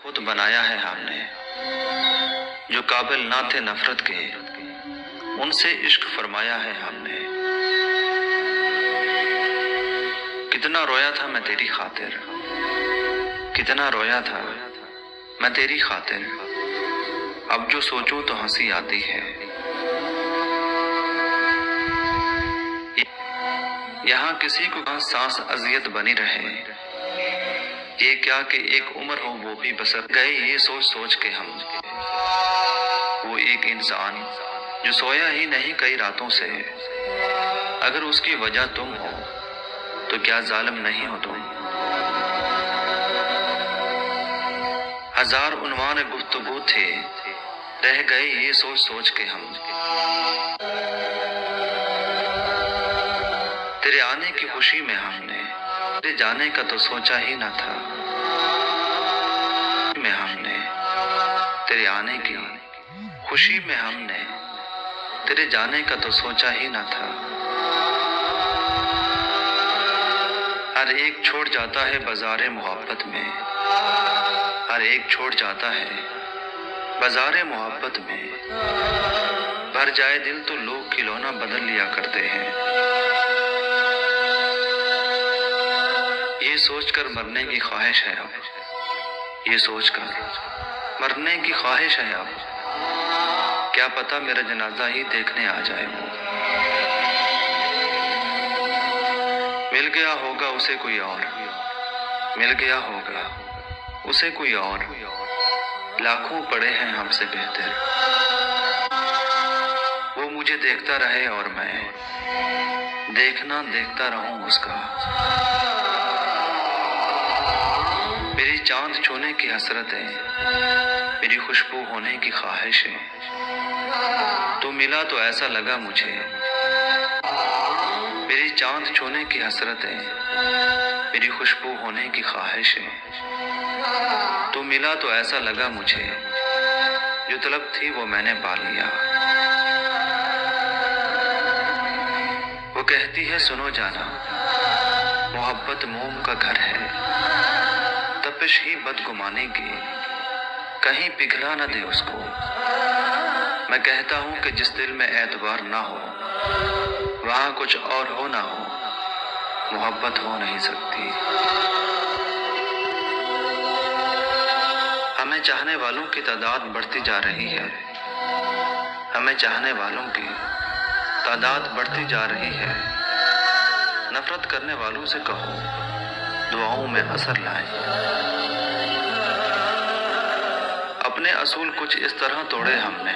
خود بنایا ہے ہم نے، جو قابل نہ تھے نفرت کے، ان سے عشق فرمایا ہے ہم نے۔ کتنا رویا تھا میں تیری خاطر، کتنا رویا تھا میں تیری خاطر، اب جو سوچوں تو ہنسی آتی ہے۔ یہاں کسی کو سانس اذیت بنی رہے، یہ کیا کہ ایک عمر ہو وہ بھی بسر گئے یہ سوچ سوچ کے ہم۔ وہ ایک انسان جو سویا ہی نہیں کئی راتوں سے، اگر اس کی وجہ تم ہو تو کیا ظالم نہیں ہو تم؟ ہزار عنوان گفتگو تھے، رہ گئے یہ سوچ سوچ کے ہم۔ تیرے آنے کی خوشی میں ہم نے، تیرے جانے کا تو سوچا ہی نہ تھا۔ میں ہم نے تیرے آنے کی خوشی میں ہم نے، تیرے جانے کا تو سوچا ہی نہ تھا۔ ہر ایک چھوڑ جاتا ہے بازار محبت میں، ہر ایک چھوڑ جاتا ہے بازار محبت میں، بھر جائے دل تو لوگ کھلونا بدل لیا کرتے ہیں۔ یہ سوچ کر مرنے کی خواہش ہے اب، یہ سوچ کر مرنے کی خواہش ہے اب، کیا پتہ میرا جنازہ ہی دیکھنے آ جائے وہ۔ مل گیا ہوگا اسے کوئی اور، مل گیا ہوگا اسے کوئی اور، لاکھوں پڑے ہیں ہم سے بہتر۔ وہ مجھے دیکھتا رہے اور میں دیکھنا دیکھتا رہوں اس کا۔ میری چاند چھونے کی حسرت ہے، میری خوشبو ہونے کی خواہش ہے۔ تو ملا تو ایسا لگا مجھے، میری چاند چھونے کی حسرت ہے، میری خوشبو ہونے کی خواہش ہے۔ تو ملا تو ایسا لگا مجھے، جو طلب تھی وہ میں نے پا لیا۔ وہ کہتی ہے سنو جانا، محبت موم کا گھر ہے، تپش ہی بدگمانی کی، کہیں پگھلا نہ دے اس کو۔ میں کہتا ہوں کہ جس دل میں اعتبار نہ ہو، وہاں کچھ اور ہو نہ ہو، محبت ہو نہیں سکتی۔ ہمیں چاہنے والوں کی تعداد بڑھتی جا رہی ہے، ہمیں چاہنے والوں کی تعداد بڑھتی جا رہی ہے۔ نفرت کرنے والوں سے کہو دعاؤں میں اثر لائیں۔ اپنے اصول کچھ اس طرح توڑے ہم نے،